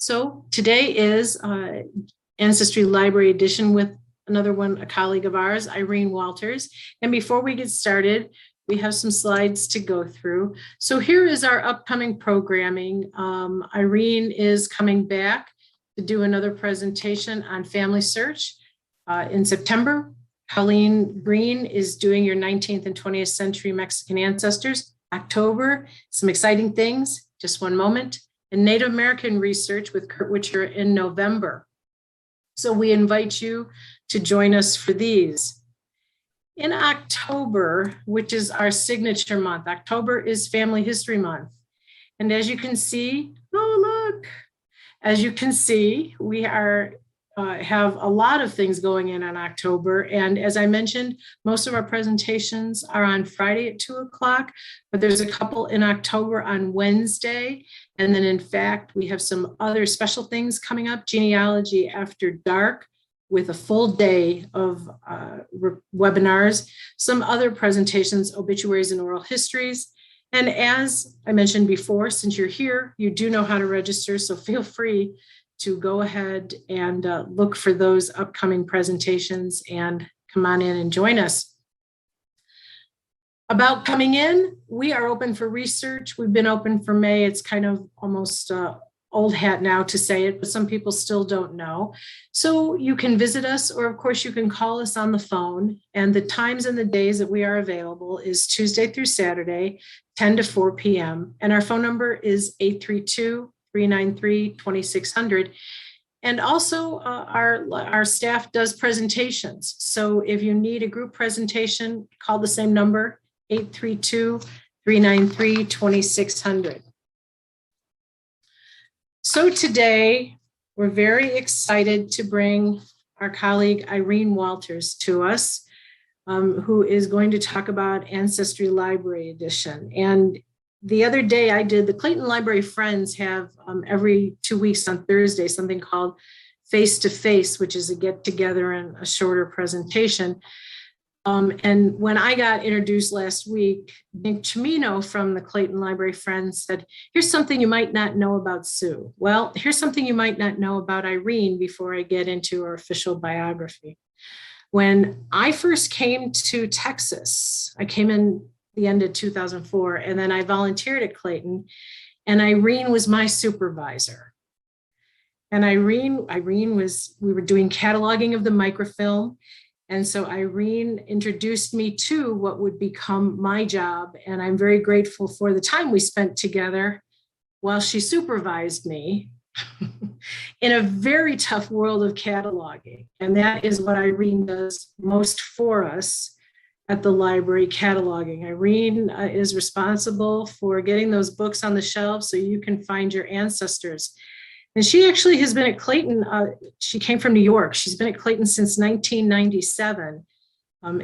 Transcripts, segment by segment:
So today is Ancestry Library Edition with a colleague of ours, Irene Walters. And before we get started, we have some slides to go through. So here is our upcoming programming. Irene is coming back to do another presentation on family search in September. Colleen Green is doing your 19th and 20th century Mexican ancestors. October, some exciting things, just one moment. And Native American research with Kurt Witcher in November. So we invite you to join us for these. In October, which is our signature month, October is Family History Month. And as you can see, as you can see, we have a lot of things going in October. And as I mentioned, most of our presentations are on Friday at 2 o'clock, but there's a couple in October on Wednesday. And then in fact, we have some other special things coming up, Genealogy After Dark with a full day of webinars, some other presentations, obituaries and oral histories. And as I mentioned before, since you're here, you do know how to register, so feel free to go ahead and look for those upcoming presentations and come on in and join us. About coming in, we are open for research. We've been open for May. It's kind of almost old hat now to say it, but some people still don't know. So you can visit us, or of course you can call us on the phone. And the times and the days that we are available is Tuesday through Saturday, 10 to 4 p.m. And our phone number is 832-393-2600. And also our staff does presentations. So if you need a group presentation, call the same number, 832-393-2600. So today, we're very excited to bring our colleague Irene Walters to us, who is going to talk about Ancestry Library Edition. And the other day I did, the Clayton Library Friends have every 2 weeks on Thursday, something called Face to Face, which is a get together and a shorter presentation. And when I got introduced last week, Nick Chimino from the Clayton Library Friends said, here's something you might not know about Sue. Well, here's something you might not know about Irene before I get into her official biography. When I first came to Texas, I came in the end of 2004, and then I volunteered at Clayton, and Irene was my supervisor. And Irene was, we were doing cataloging of the microfilm. And so Irene introduced me to what would become my job. And I'm very grateful for the time we spent together while she supervised me in a very tough world of cataloging. And that is what Irene does most for us at the library, cataloging. Irene is responsible for getting those books on the shelves so you can find your ancestors. And she actually has been at Clayton. She came from New York. She's been at Clayton since 1997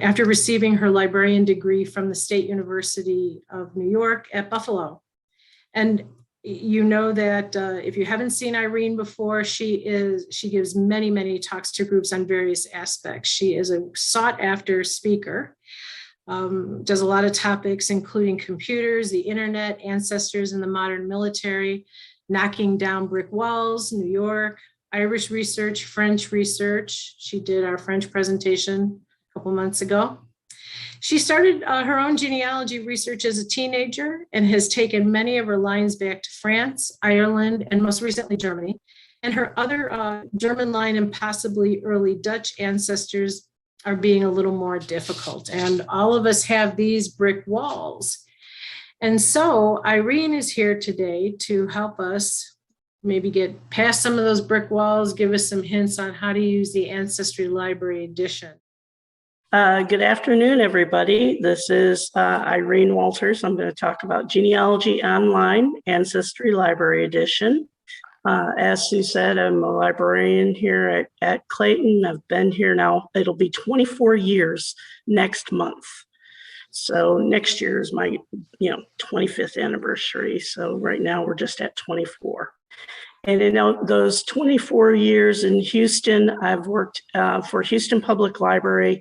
after receiving her librarian degree from the State University of New York at Buffalo. And you know that if you haven't seen Irene before, she gives many, many talks to groups on various aspects. She is a sought after speaker, does a lot of topics, including computers, the internet, ancestors in the modern military, knocking down brick walls, New York, Irish research, French research. She did our French presentation a couple months ago. She started her own genealogy research as a teenager and has taken many of her lines back to France, Ireland, and most recently Germany. And her other German line and possibly early Dutch ancestors are being a little more difficult. And all of us have these brick walls. And so Irene is here today to help us maybe get past some of those brick walls, give us some hints on how to use the Ancestry Library Edition. Good afternoon, everybody. This is Irene Walters. I'm going to talk about Genealogy Online, Ancestry Library Edition. As Sue said, I'm a librarian here at Clayton. I've been here now, it'll be 24 years next month. So next year is my 25th anniversary. So right now we're just at 24. And in those 24 years in Houston, I've worked for Houston Public Library.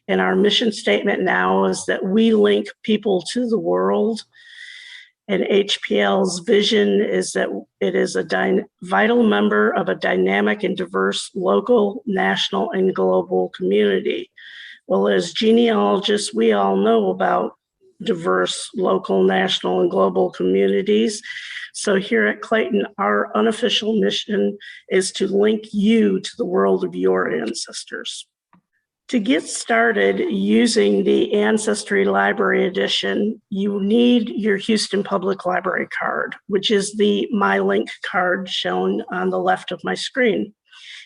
And our mission statement now is that we link people to the world. And HPL's vision is that it is a vital member of a dynamic and diverse local, national, and global community. Well, as genealogists, we all know about diverse local, national, and global communities. So here at Clayton, our unofficial mission is to link you to the world of your ancestors. To get started using the Ancestry Library Edition, you need your Houston Public Library card, which is the MYLink card shown on the left of my screen.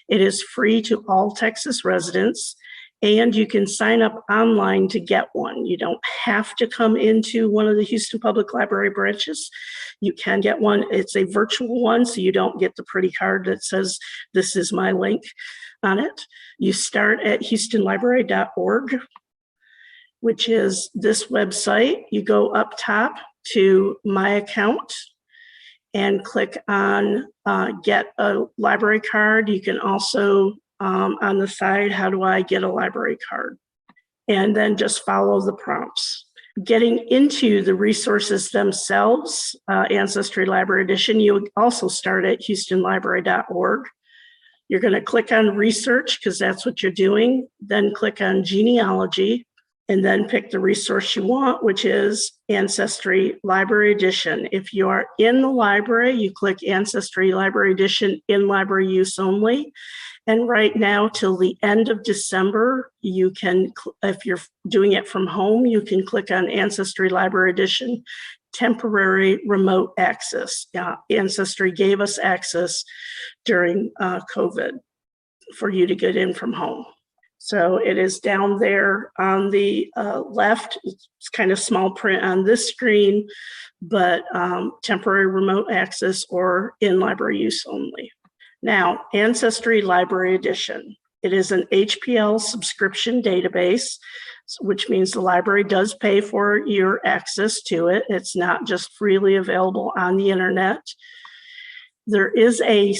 It is free to all Texas residents, and you can sign up online to get one. You don't have to come into one of the Houston Public Library branches. You can get one. It's a virtual one, so you don't get the pretty card that says, "This is MYLink" on it. You start at houstonlibrary.org, which is this website. You go up top to My Account and click on Get a Library Card. You can also, on the side, how do I get a library card? And then just follow the prompts. Getting into the resources themselves, Ancestry Library Edition, you also start at houstonlibrary.org. You're going to click on research because that's what you're doing. Then click on genealogy and then pick the resource you want, which is Ancestry Library Edition. If you are in the library, you click Ancestry Library Edition in library use only. And right now till the end of December, you can, if you're doing it from home, you can click on Ancestry Library Edition temporary remote access. Ancestry gave us access during COVID for you to get in from home. So it is down there on the left. It's kind of small print on this screen, but temporary remote access or in library use only. Now, Ancestry Library Edition. It is an HPL subscription database, which means the library does pay for your access to it. It's not just freely available on the internet. There is a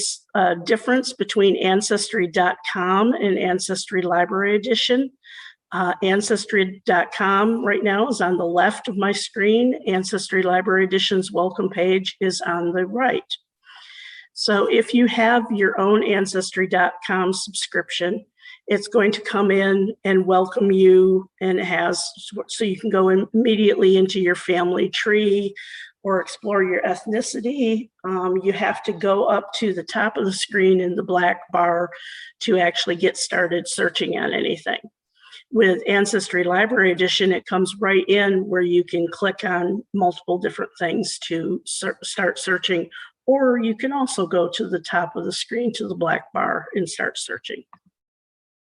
difference between Ancestry.com and Ancestry Library Edition. Ancestry.com right now is on the left of my screen. Ancestry Library Edition's welcome page is on the right. So if you have your own Ancestry.com subscription, it's going to come in and welcome you, and it has, so you can go immediately into your family tree or explore your ethnicity. You have to go up to the top of the screen in the black bar to actually get started searching on anything. With Ancestry Library Edition, it comes right in where you can click on multiple different things to start searching, or you can also go to the top of the screen to the black bar and start searching.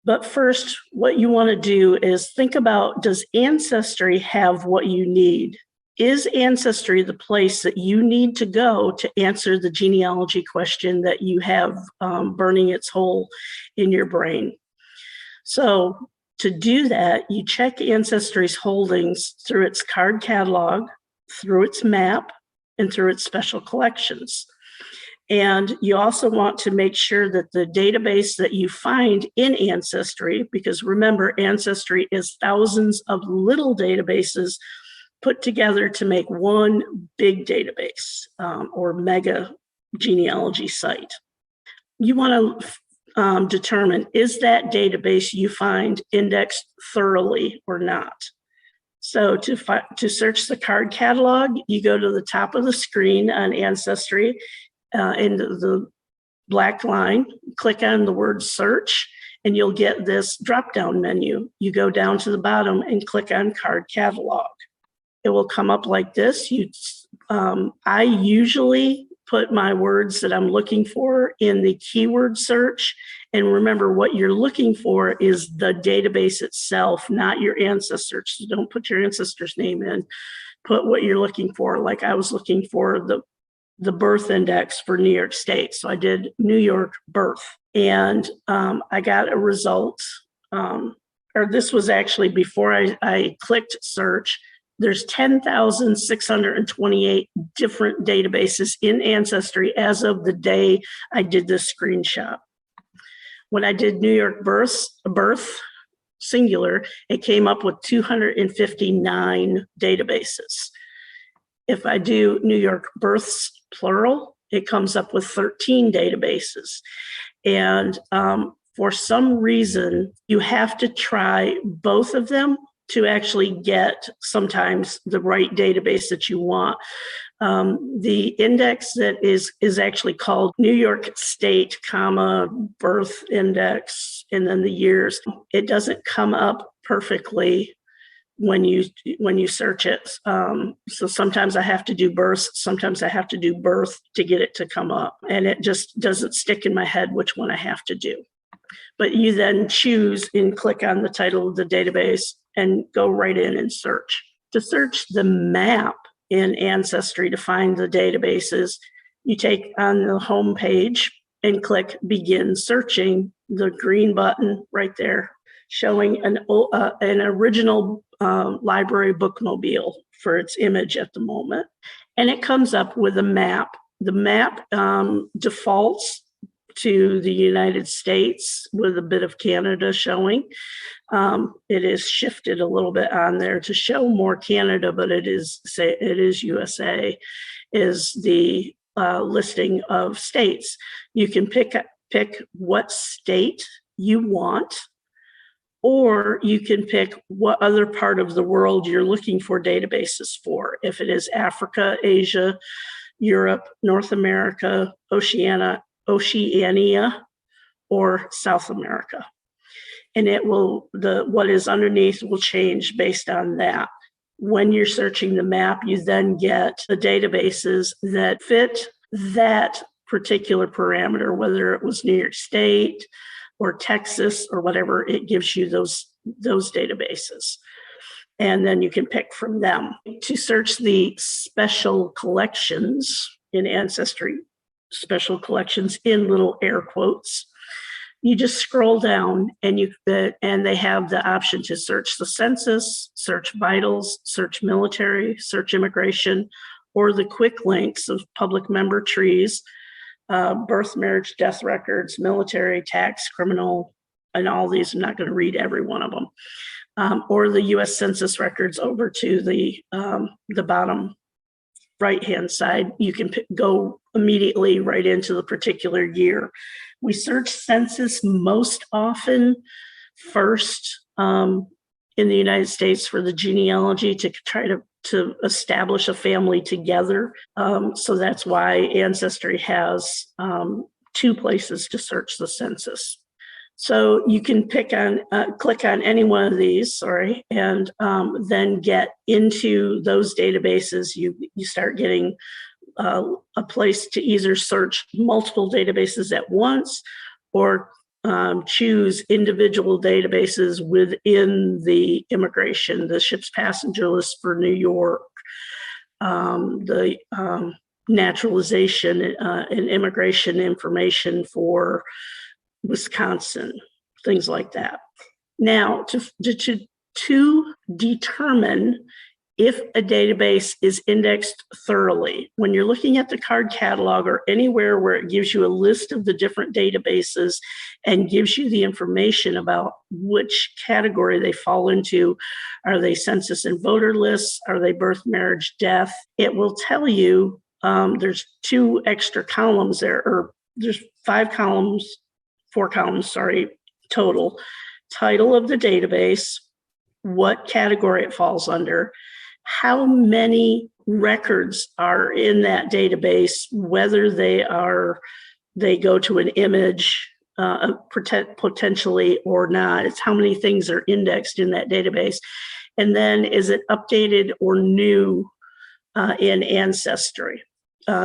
But first, what you want to do is think about, does Ancestry have what you need? Is Ancestry the place that you need to go to answer the genealogy question that you have burning its hole in your brain? So to do that, you check Ancestry's holdings through its card catalog, through its map, and through its special collections. And you also want to make sure that the database that you find in Ancestry, because remember, Ancestry is thousands of little databases put together to make one big database or mega genealogy site. You want to determine, is that database you find indexed thoroughly or not? So to search the card catalog, you go to the top of the screen on Ancestry, in the black line, click on the word search, and you'll get this drop-down menu. You go down to the bottom and click on card catalog. It will come up like this. I usually put my words that I'm looking for in the keyword search. And remember, what you're looking for is the database itself, not your ancestors. So don't put your ancestor's name in. Put what you're looking for. Like I was looking for the birth index for New York State. So I did New York birth, and I got a result, or this was actually before I clicked search. There's 10,628 different databases in Ancestry as of the day I did this screenshot. When I did New York birth, singular, it came up with 259 databases. If I do New York births, plural, it comes up with 13 databases. And for some reason, you have to try both of them to actually get sometimes the right database that you want. The index that is actually called New York State, birth index, and then the years. It doesn't come up perfectly when you search it. So sometimes I have to do births, sometimes I have to do birth to get it to come up, and it just doesn't stick in my head which one I have to do. But you then choose and click on the title of the database and go right in and search. To search the map in Ancestry to find the databases, you take on the home page and click Begin Searching, the green button right there, showing an original library bookmobile for its image at the moment. And it comes up with a map. The map defaults to the United States with a bit of Canada showing. It is shifted a little bit on there to show more Canada, but it is USA is the listing of states. You can pick what state you want, or you can pick what other part of the world you're looking for databases for. If it is Africa, Asia, Europe, North America, Oceania, or South America. And what is underneath will change based on that. When you're searching the map, you then get the databases that fit that particular parameter, whether it was New York State or Texas or whatever, it gives you those databases. And then you can pick from them. To search the special collections in Ancestry, special collections in little air quotes, you just scroll down and they have the option to search the census, search vitals, search military, search immigration, or the quick links of public member trees, birth, marriage, death records, military, tax, criminal, and all these. I'm not going to read every one of them. Or the U.S. Census records over to the bottom right-hand side. You can go immediately right into the particular year. We search census most often first in the United States for the genealogy to try to establish a family together. So that's why Ancestry has 2 places to search the census. So you can click on any one of these, and then get into those databases. You start getting a place to either search multiple databases at once or choose individual databases within the immigration, the ship's passenger list for New York, the naturalization and immigration information for Wisconsin, things like that. Now, to determine if a database is indexed thoroughly, when you're looking at the card catalog or anywhere where it gives you a list of the different databases and gives you the information about which category they fall into, are they census and voter lists? Are they birth, marriage, death? It will tell you there's 2 extra columns there, or there's 4 columns, total. Title of the database, what category it falls under, how many records are in that database, whether they go to an image potentially or not. It's how many things are indexed in that database. And then is it updated or new in Ancestry?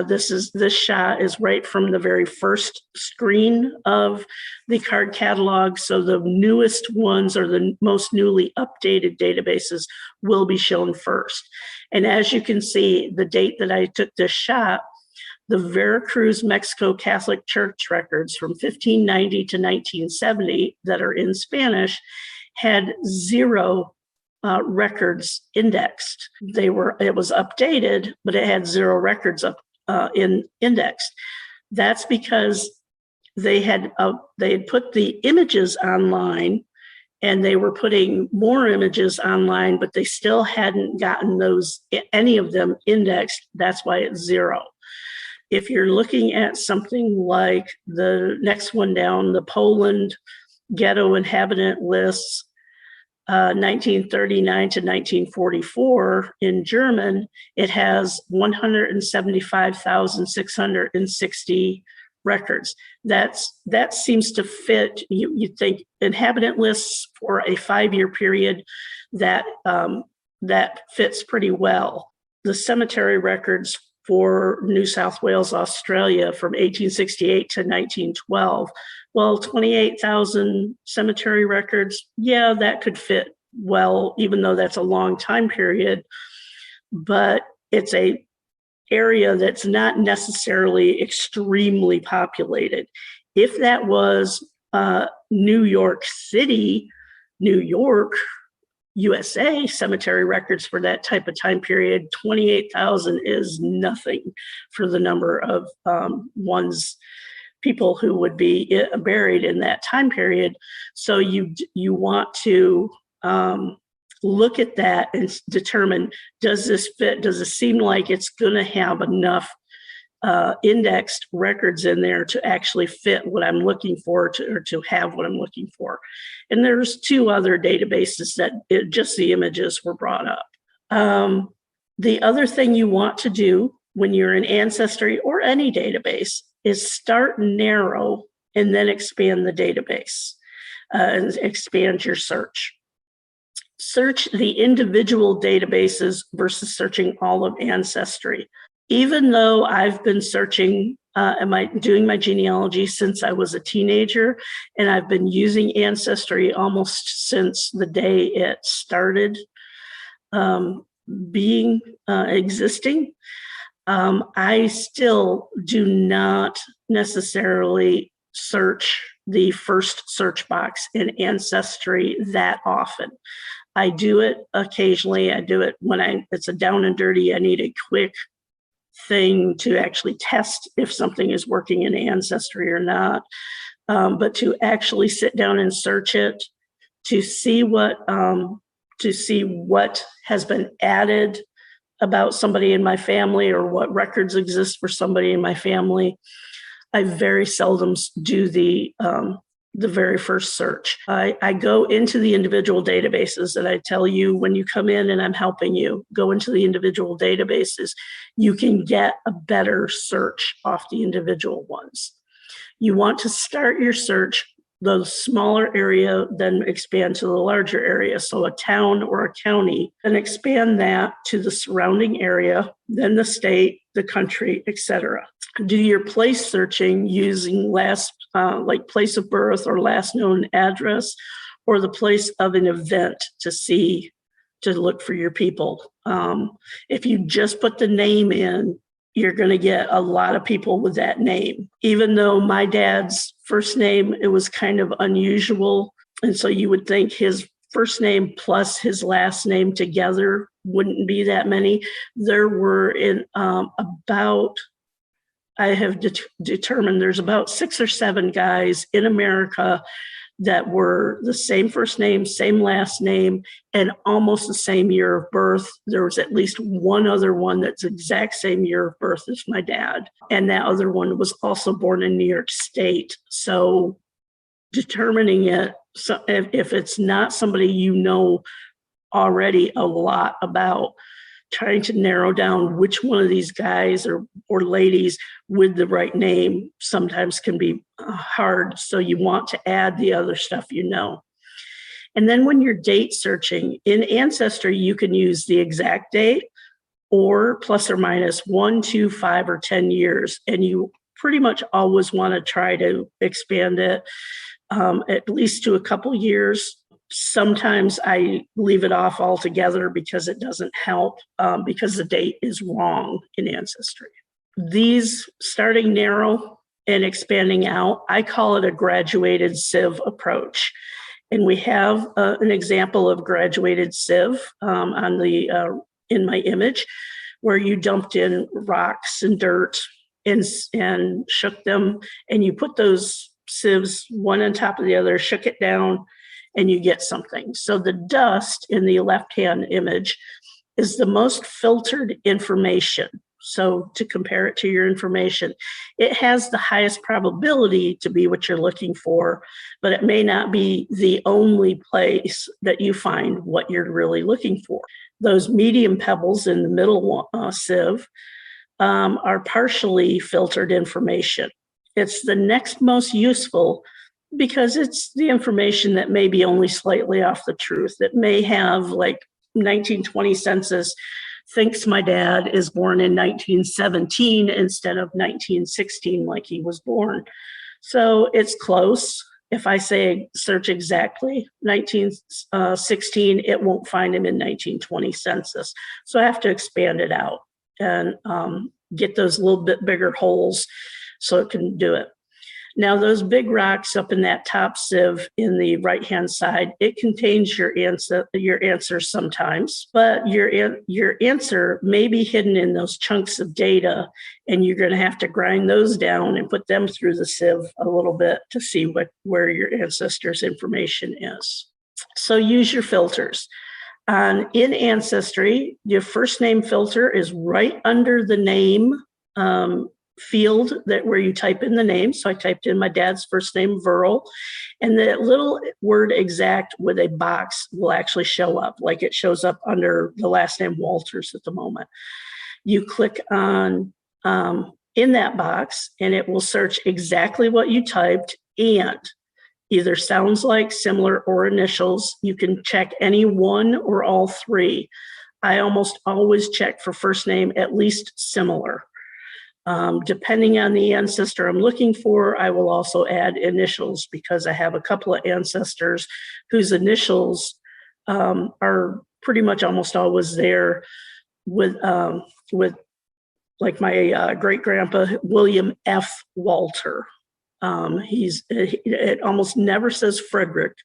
This shot is right from the very first screen of the card catalog. So the newest ones or the most newly updated databases will be shown first. And as you can see, the date that I took this shot, the Veracruz, Mexico Catholic Church records from 1590 to 1970 that are in Spanish had 0 records indexed. It was updated, but it had 0 records indexed. That's because they had put the images online and they were putting more images online, but they still hadn't gotten any of them indexed. That's why it's 0. If you're looking at something like the next one down, the Poland ghetto inhabitant lists, 1939 to 1944 in German, it has 175,660 records. That seems to fit. You think inhabitant lists for a 5-year period, that fits pretty well. The cemetery records for New South Wales, Australia from 1868 to 1912. Well, 28,000 cemetery records, yeah, that could fit well, even though that's a long time period. But it's a area that's not necessarily extremely populated. If that was New York City, New York, USA cemetery records for that type of time period, 28,000 is nothing for the number of people who would be buried in that time period. So you want to look at that and determine, does this fit? Does it seem like it's going to have enough indexed records in there to actually fit what I'm looking for, or to have what I'm looking for? And there's 2 other databases that just the images were brought up. The other thing you want to do when you're in Ancestry or any database is start narrow and then expand the database and expand your search. Search the individual databases versus searching all of Ancestry. Even though I've been searching, doing my genealogy since I was a teenager, and I've been using Ancestry almost since the day it started existing, I still do not necessarily search the first search box in Ancestry that often. I do it occasionally. I do it when it's a down and dirty, I need a quick thing to actually test if something is working in Ancestry or not. But to actually sit down and search it, to see what has been added about somebody in my family, or what records exist for somebody in my family, I very seldom do the very first search. I go into the individual databases, and I tell you, when you come in and I'm helping you go into the individual databases, you can get a better search off the individual ones. You want to start your search the smaller area, then expand to the larger area. So a town or a county, and expand that to the surrounding area, then the state, the country, etc. Do your place searching using like place of birth or last known address, or the place of an event to look for your people. If you just put the name in, you're going to get a lot of people with that name. Even though my dad's first name, it was kind of unusual. And so you would think his first name plus his last name together wouldn't be that many. There were I have determined there's about 6 or 7 guys in America that were the same first name, same last name, and almost the same year of birth. There was at least one other one that's the exact same year of birth as my dad. And that other one was also born in New York State. So determining it, so if it's not somebody you know already a lot about, trying to narrow down which one of these guys or ladies with the right name sometimes can be hard. So you want to add the other stuff you know. And then when you're date searching in Ancestry, you can use the exact date or plus or minus 1, 2, 5, or 10 years. And you pretty much always want to try to expand it at least to a couple years. Sometimes I leave it off altogether because it doesn't help, because the date is wrong in Ancestry. These starting narrow and expanding out, I call it a graduated sieve approach. And we have an example of graduated sieve in my image, where you dumped in rocks and dirt and shook them, and you put those sieves one on top of the other, shook it down, and you get something. So the dust in the left-hand image is the most filtered information. So to compare it to your information, it has the highest probability to be what you're looking for, but it may not be the only place that you find what you're really looking for. Those medium pebbles in the middle sieve are partially filtered information. It's the next most useful because it's the information that may be only slightly off the truth. It may have, like, 1920 census thinks my dad is born in 1917 instead of 1916 like he was born. So it's close. If I say search exactly 1916, it won't find him in 1920 census. So I have to expand it out and get those little bit bigger holes so it can do it. Now, those big rocks up in that top sieve in the right-hand side, it contains your answer sometimes, but your answer may be hidden in those chunks of data, and you're going to have to grind those down and put them through the sieve a little bit to see where your ancestors' information is. So use your filters. In Ancestry, your first name filter is right under the name field where you type in the name. So I typed in my dad's first name, Verl, and the little word exact with a box will actually show up, like it shows up under the last name Walters at the moment. You click on in that box and it will search exactly what you typed and either sounds like, similar, or initials. You can check any one or all three. I almost always check for first name, at least similar. Depending on the ancestor I'm looking for, I will also add initials because I have a couple of ancestors whose initials are pretty much almost always there with like my great-grandpa, William F. Walter. It almost never says Frederick.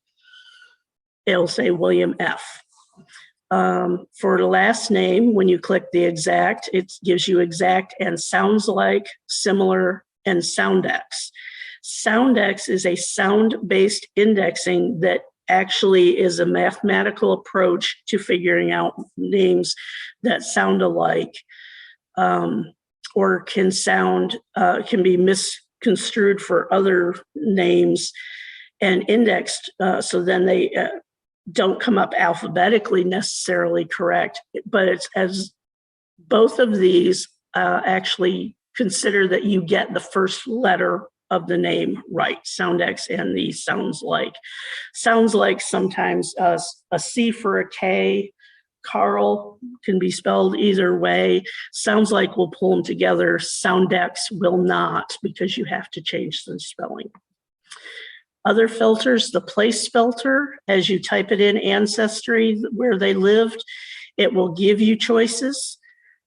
It'll say William F. For the last name, when you click the exact, it gives you exact and sounds like, similar, and SoundX. SoundX is a sound-based indexing that actually is a mathematical approach to figuring out names that sound alike or can be misconstrued for other names and indexed so then they don't come up alphabetically necessarily correct, but it's as both of these actually consider that you get the first letter of the name right, SoundX and the sounds like. Sounds like sometimes a C for a K, Carl can be spelled either way. Sounds like we'll pull them together. SoundX will not because you have to change the spelling. Other filters, the place filter, as you type it in Ancestry, where they lived, it will give you choices.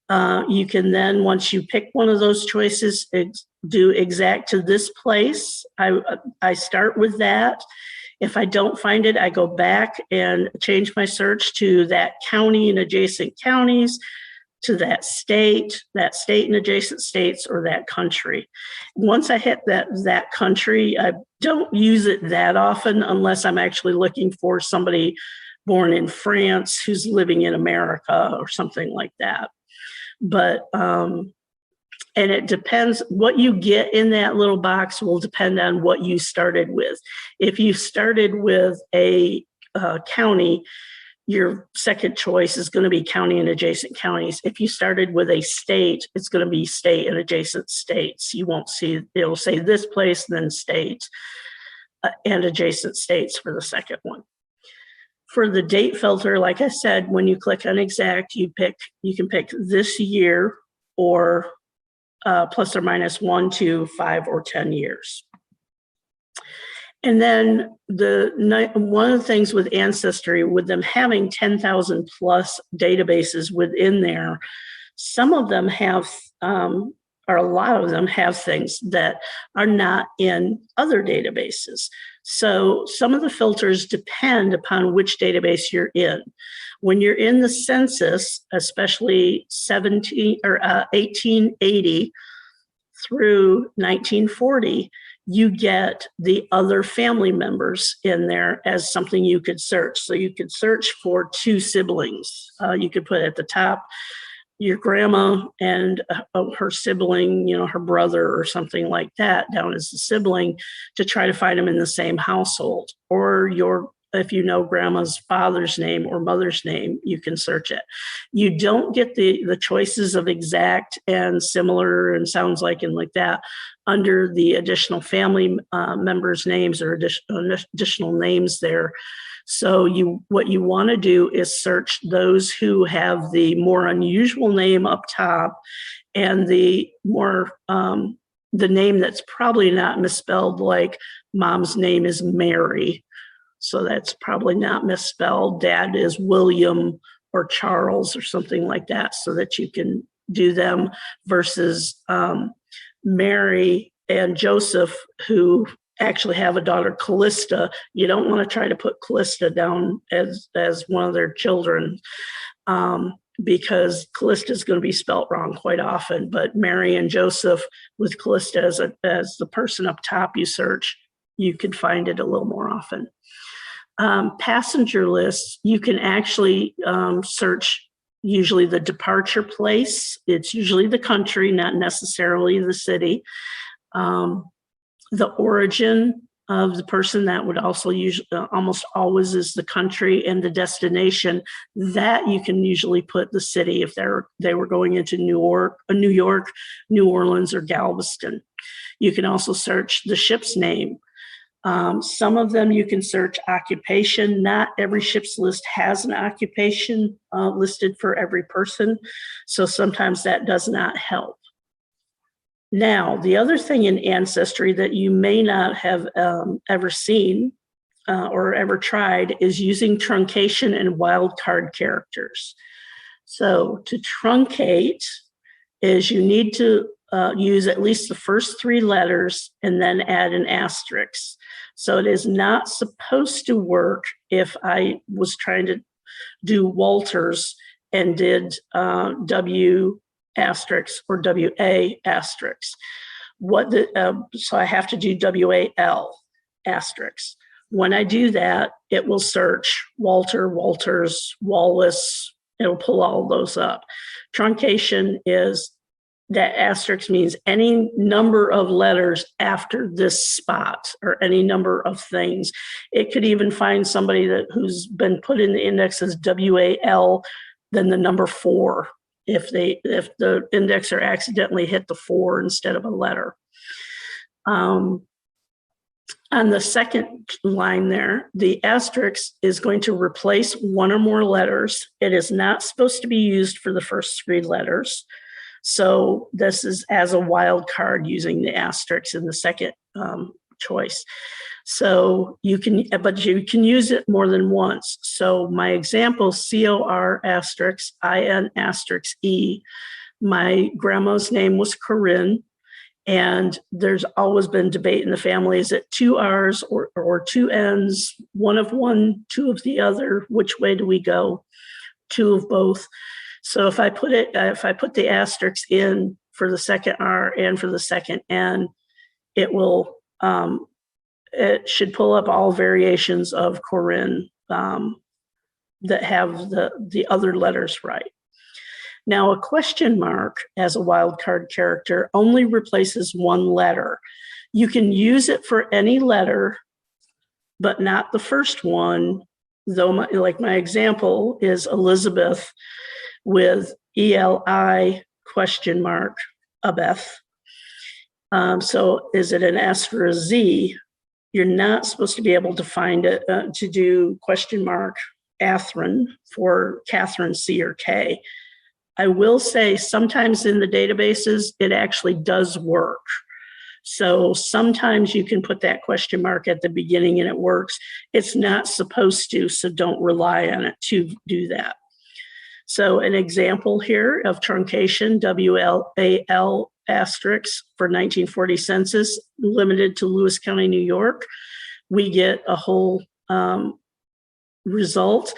You can then, once you pick one of those choices, do exact to this place. I start with that. If I don't find it, I go back and change my search to that county and adjacent counties, to that state and adjacent states, or that country. Once I hit that country, I don't use it that often unless I'm actually looking for somebody born in France who's living in America or something like that. But, and it depends, what you get in that little box will depend on what you started with. If you started with a county, your second choice is going to be county and adjacent counties. If you started with a state, it's going to be state and adjacent states. You won't see, it'll say this place, then state and adjacent states for the second one. For the date filter, like I said, when you click on exact, you can pick this year or plus or minus 1, 2, 5, or 10 years. And then one of the things with Ancestry, with them having 10,000 plus databases within there, some of them have, or a lot of them have things that are not in other databases. So some of the filters depend upon which database you're in. When you're in the census, especially 1880 through 1940, you get the other family members in there as something you could search. So you could search for two siblings. You could put at the top your grandma and her sibling, her brother or something like that down as a sibling to try to find them in the same household. Or if you know grandma's father's name or mother's name, you can search it. You don't get the choices of exact and similar and sounds like and like that under the additional family members' names or additional names there. So what you want to do is search those who have the more unusual name up top and the more the name that's probably not misspelled, like mom's name is Mary. So that's probably not misspelled. Dad is William or Charles or something like that, so that you can do them versus Mary and Joseph, who actually have a daughter, Callista. You don't want to try to put Callista down as one of their children because Callista is going to be spelt wrong quite often. But Mary and Joseph with Callista as the person up top you search, you can find it a little more often. Passenger lists, you can actually search usually the departure place. It's usually the country, not necessarily the city. The origin of the person, that would also usually almost always is the country, and the destination that you can usually put the city if they were going into New York, New Orleans, or Galveston. You can also search the ship's name. Some of them you can search occupation. Not every ship's list has an occupation listed for every person, so sometimes that does not help. Now, the other thing in Ancestry that you may not have ever seen or ever tried is using truncation and wildcard characters. So to truncate is you need to use at least the first three letters and then add an asterisk. So it is not supposed to work if I was trying to do Walters and did W asterisk or WA asterisk. So I have to do WAL asterisk. When I do that, it will search Walter, Walters, Wallace. It'll pull all those up. Truncation is that asterisk means any number of letters after this spot or any number of things. It could even find somebody who's been put in the index as WAL, then the number 4. If the indexer accidentally hit the 4 instead of a letter. On the second line there, the asterisk is going to replace one or more letters. It is not supposed to be used for the first 3 letters. So this is as a wild card using the asterisk in the second choice. So but you can use it more than once. So my example, COR asterisk, IN asterisk E, my grandma's name was Corinne, and there's always been debate in the family, is it 2 R's or 2 N's, one of one, 2 of the other, which way do we go? 2 of both. So if I put the asterisk in for the second R and for the second N, it will, it should pull up all variations of Corinne that have the other letters right. Now, a question mark as a wildcard character only replaces one letter. You can use it for any letter, but not the first one, though my example is Elizabeth with ELI question mark, Abeth. So is it an S or a Z? You're not supposed to be able to find it to do question mark Athrun for Catherine C or K. I will say sometimes in the databases, it actually does work. So sometimes you can put that question mark at the beginning and it works. It's not supposed to, so don't rely on it to do that. So an example here of truncation, WLAL asterisk for 1940 census, limited to Lewis County, New York. We get a whole result.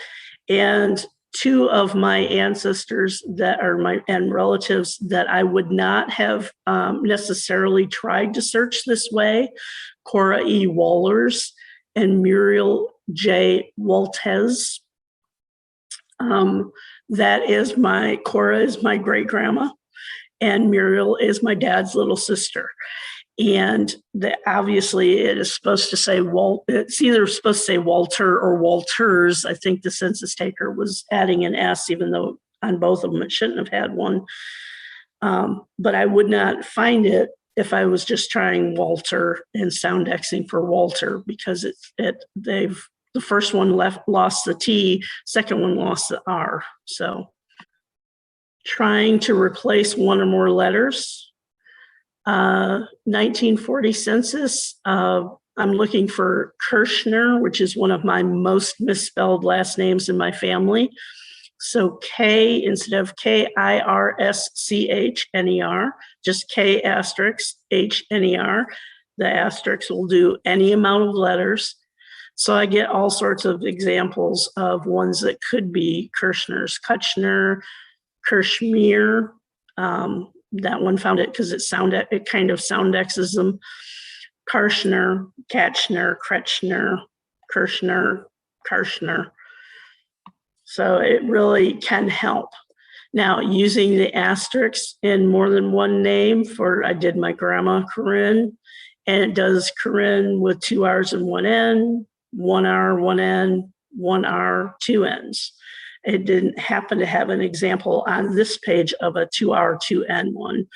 And two of my ancestors that are and relatives that I would not have necessarily tried to search this way, Cora E. Walters and Muriel J. Walters. That is Cora is my great grandma, and Muriel is my dad's little sister. And obviously it is supposed to say it's either supposed to say Walter or Walters. I think the census taker was adding an S, even though on both of them it shouldn't have had one. But I would not find it if I was just trying Walter and soundexing for Walter, because the first one lost the T, second one lost the R. So trying to replace one or more letters. 1940 census, I'm looking for Kirschner, which is one of my most misspelled last names in my family. So K, instead of Kirschner, just K asterisk HNER. The asterisk will do any amount of letters. So I get all sorts of examples of ones that could be Kirschners, Kutchner, Kirschmere. That one found it because it kind of soundexes them. Karshner, Katchner, Kretschner, Karshner. So it really can help. Now, using the asterisks in more than one name I did my grandma Corinne, and it does Corinne with 2 R's and 1 N, 1 R, 1 N, 1 R, 2 N's. It didn't happen to have an example on this page of a 2R, 2N one,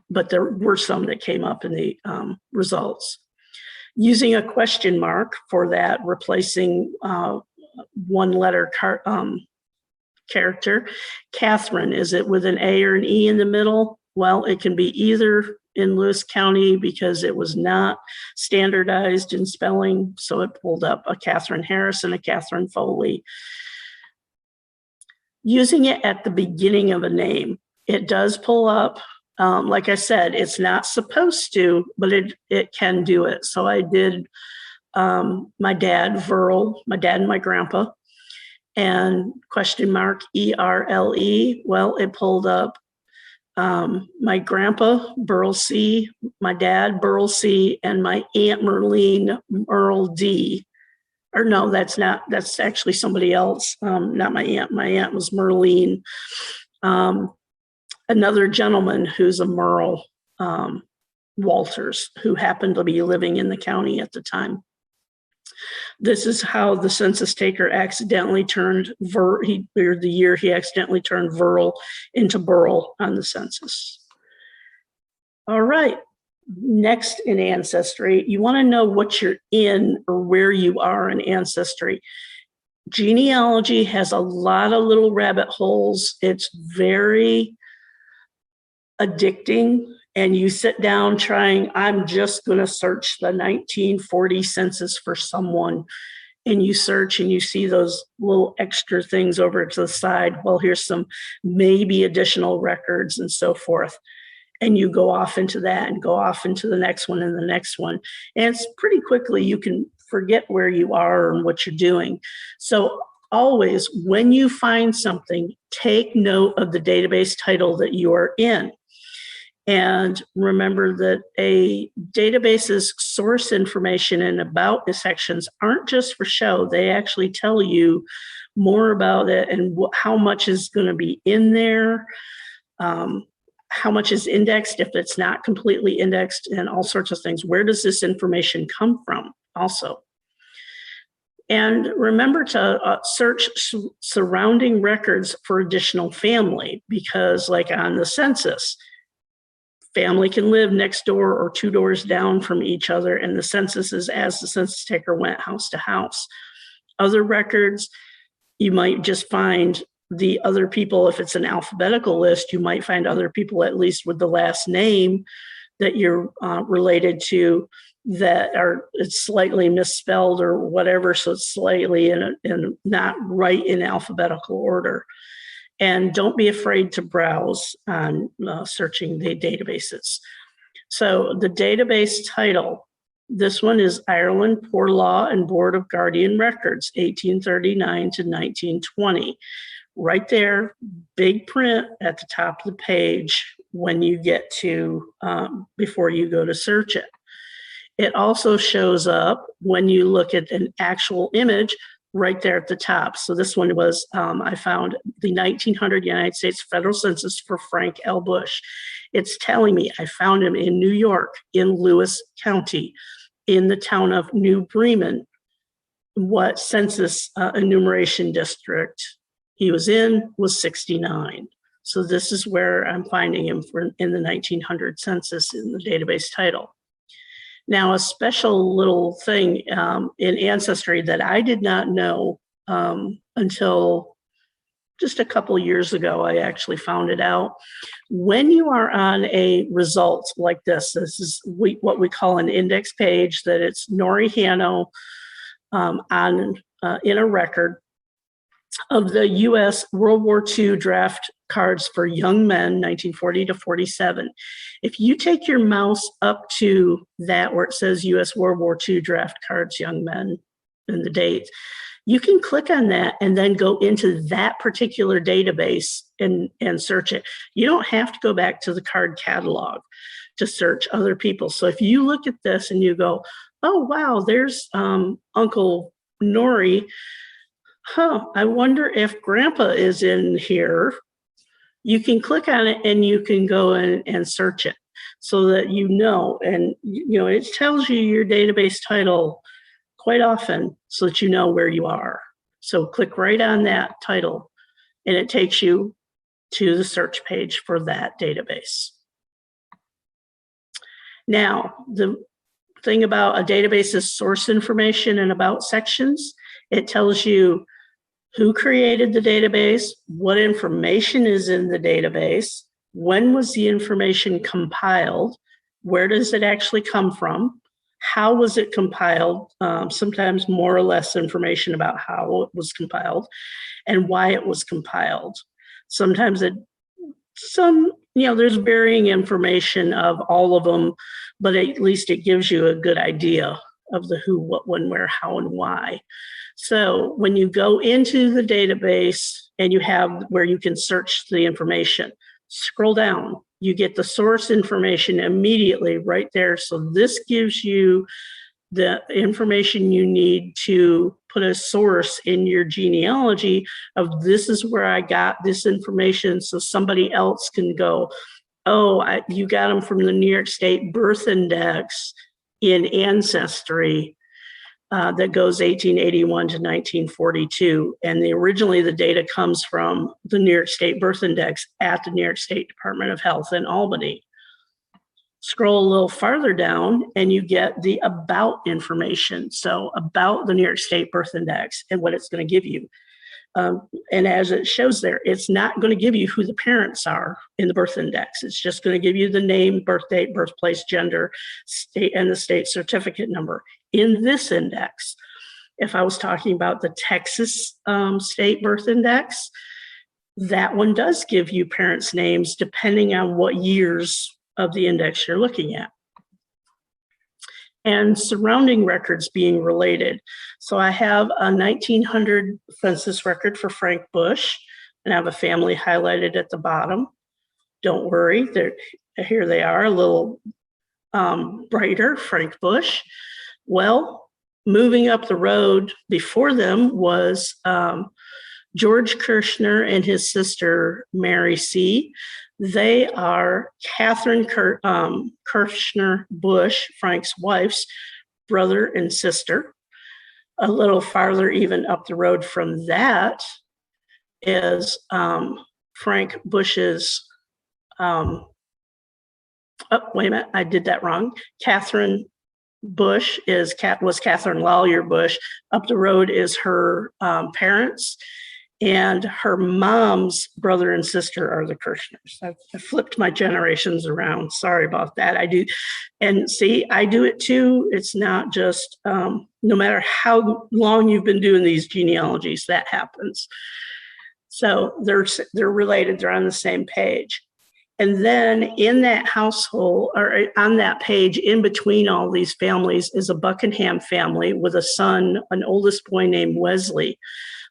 but there were some that came up in the results. Using a question mark for that, replacing one letter character. Catherine, is it with an A or an E in the middle? Well, it can be either in Lewis County because it was not standardized in spelling, so it pulled up a Catherine Harris and a Catherine Foley. Using it at the beginning of a name, it does pull up. Like I said, it's not supposed to, but it can do it. So I did my dad, Verl, my dad and my grandpa, and question mark ERLE. Well, it pulled up my grandpa, Burl C, my dad, Burl C, and my Aunt Merlene, Merle D. Or no, that's actually somebody else, not my aunt. My aunt was Merlene. Another gentleman who's a Merle Walters, who happened to be living in the county at the time. This is how the census taker accidentally turned the year he accidentally turned Verl into Burl on the census. All right. Next in Ancestry, you want to know what you're in or where you are in Ancestry. Genealogy has a lot of little rabbit holes. It's very addicting, and you sit down trying, I'm just going to search the 1940 census for someone, and you search and you see those little extra things over to the side. Well, here's some maybe additional records and so forth. And you go off into that and go off into the next one and the next one. And it's pretty quickly you can forget where you are and what you're doing. So always, when you find something, take note of the database title that you are in. And remember that a database's source information and about sections aren't just for show. They actually tell you more about it and how much is going to be in there. How much is indexed if it's not completely indexed, and all sorts of things. Where does this information come from also? And remember to search surrounding records for additional family, because like on the census, family can live next door or 2 doors down from each other, and the census is as the census taker went house to house. Other records, you might just find the other people. If it's an alphabetical list, you might find other people at least with the last name that you're related to that it's slightly misspelled or whatever, so it's slightly in not right in alphabetical order. And don't be afraid to browse on searching the databases. So the database title This one is Ireland Poor Law and Board of Guardian Records, 1839 to 1920. Right there, big print at the top of the page when you get to, before you go to search it. It also shows up when you look at an actual image right there at the top. So this one was, I found the 1900 United States Federal Census for Frank L. Bush. It's telling me I found him in New York, in Lewis County, in the town of New Bremen, what census enumeration district he was in was 69. So this is where I'm finding him in the 1900 census in the database title. Now, a special little thing in Ancestry that I did not know until just a couple years ago, I actually found it out. When you are on a result like this is what we call an index page, that it's Nori Hanno in a record of the U.S. World War II draft cards for young men, 1940 to 47. If you take your mouse up to that where it says U.S. World War II draft cards, young men, and the date, you can click on that and then go into that particular database and search it. You don't have to go back to the card catalog to search other people. So if you look at this and you go, oh, wow, there's Uncle Nori. I wonder if Grandpa is in here. You can click on it and you can go in and search it so that you know. And, you know, it tells you your database title quite often so that you know where you are. So click right on that title and it takes you to the search page for that database. Now, the thing about a database is source information and about sections. It tells you who created the database, what information is in the database, when was the information compiled, where does it actually come from, how was it compiled, sometimes more or less information about how it was compiled, and why it was compiled. Sometimes there's varying information of all of them, but at least it gives you a good idea of the who, what, when, where, how, and why. So when you go into the database and you have where you can search the information, scroll down, you get the source information immediately right there. So this gives you the information you need to put a source in your genealogy of this is where I got this information, so somebody else can go, oh, you got them from the New York State Birth Index in Ancestry. That goes 1881 to 1942. And originally the data comes from the New York State Birth Index at the New York State Department of Health in Albany. Scroll a little farther down and you get the about information. So about the New York State Birth Index and what it's going to give you. And as it shows there, it's not going to give you who the parents are in the birth index. It's just going to give you the name, birth date, birthplace, gender, state, and the state certificate number. In this index, if I was talking about the Texas State Birth Index, that one does give you parents' names depending on what years of the index you're looking at. And surrounding records being related. So I have a 1900 census record for Frank Bush, and I have a family highlighted at the bottom. Don't worry, here they are, a little brighter, Frank Bush. Well, moving up the road before them was George Kirshner and his sister, Mary C. They are Catherine Kirshner Bush, Frank's wife's brother and sister. A little farther, even up the road from that, is Frank Bush's, oh, wait a minute, I did that wrong. Catherine Bush was Catherine Lawyer Bush. Up the road is her parents. And her mom's brother and sister are the Kirshners. I flipped my generations around. Sorry about that. I do. And see, I do it too. It's not just, no matter how long you've been doing these genealogies, that happens. So they're related. They're on the same page. And then in that household, or on that page, in between all these families, is a Buckingham family with a son, an oldest boy named Wesley.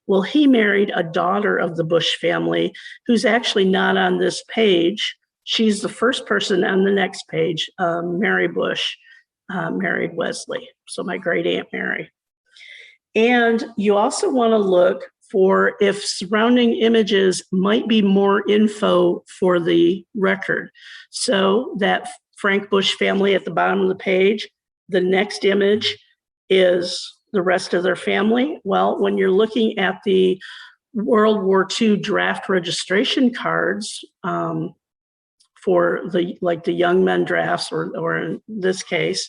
Well, he married a daughter of the Bush family who's actually not on this page. She's the first person on the next page. Mary Bush married Wesley, so my great Aunt Mary. And you also want to look for if surrounding images might be more info for the record. So that Frank Bush family at the bottom of the page, the next image is the rest of their family. Well, when you're looking at the World War II draft registration cards for the young men drafts, or in this case,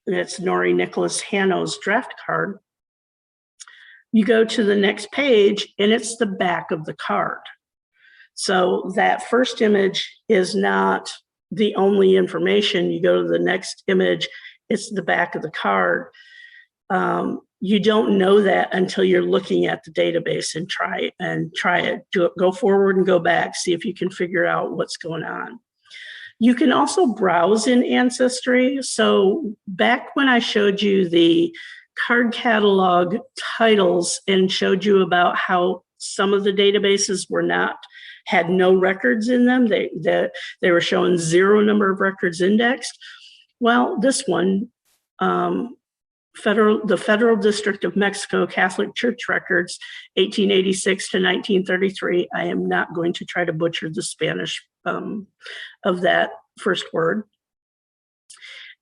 it's Norrie Nicholas Hano's draft card. You go to the next page and it's the back of the card. So that first image is not the only information. You go to the next image, it's the back of the card. You don't know that until you're looking at the database and try it. Go forward and go back, see if you can figure out what's going on. You can also browse in Ancestry. So back when I showed you the card catalog titles and showed you about how some of the databases had no records in them, they were showing 0 number of records indexed. Well, this one, the Federal District of Mexico Catholic Church Records, 1886 to 1933. I am not going to try to butcher the Spanish of that first word.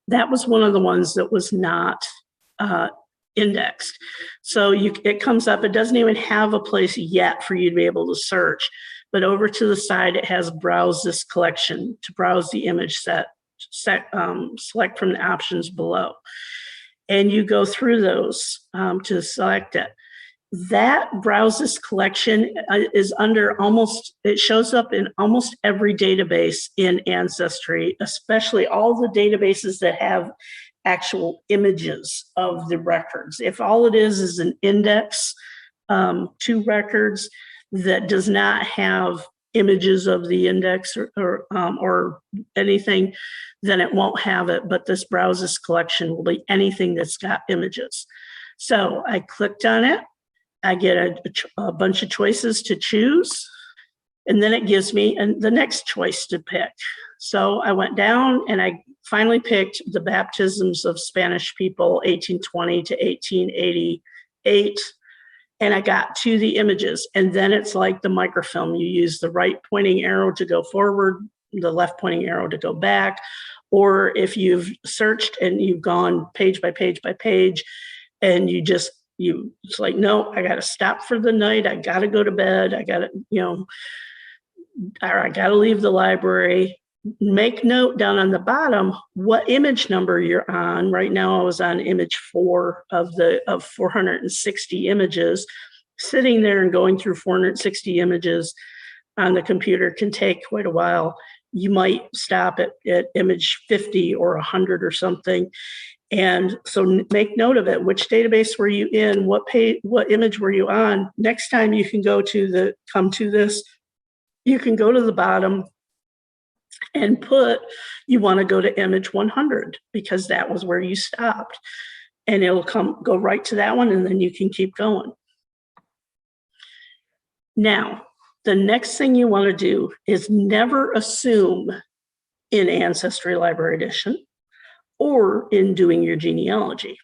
That was one of the ones that was not indexed. So it comes up, it doesn't even have a place yet for you to be able to search, but over to the side, it has browse this collection to browse the image set, select from the options below. And you go through those to select it. That browse this collection is it shows up in almost every database in Ancestry, especially all the databases that have actual images of the records. If all it is an index to records that does not have images of the index or anything, then it won't have it. But this browse this collection will be anything that's got images. So I clicked on it. I get a bunch of choices to choose, and then it gives me the next choice to pick. So I went down and I finally picked the baptisms of Spanish people, 1820 to 1888. And I got to the images. And then it's like the microfilm. You use the right pointing arrow to go forward, the left pointing arrow to go back. Or if you've searched and you've gone page by page by page, and it's like, no, I got to stop for the night. I got to go to bed. I got to, I got to leave the library. Make note down on the bottom what image number you're on. Right now, I was on image 4 of 460 images. Sitting there and going through 460 images on the computer can take quite a while. You might stop at image 50 or 100 or something. And so make note of it. Which database were you in? What image were you on? Next time you can come to this, you can go to the bottom and you want to go to image 100 because that was where you stopped. And it'll go right to that one, and then you can keep going. Now, the next thing you want to do is never assume in Ancestry Library Edition or in doing your genealogy.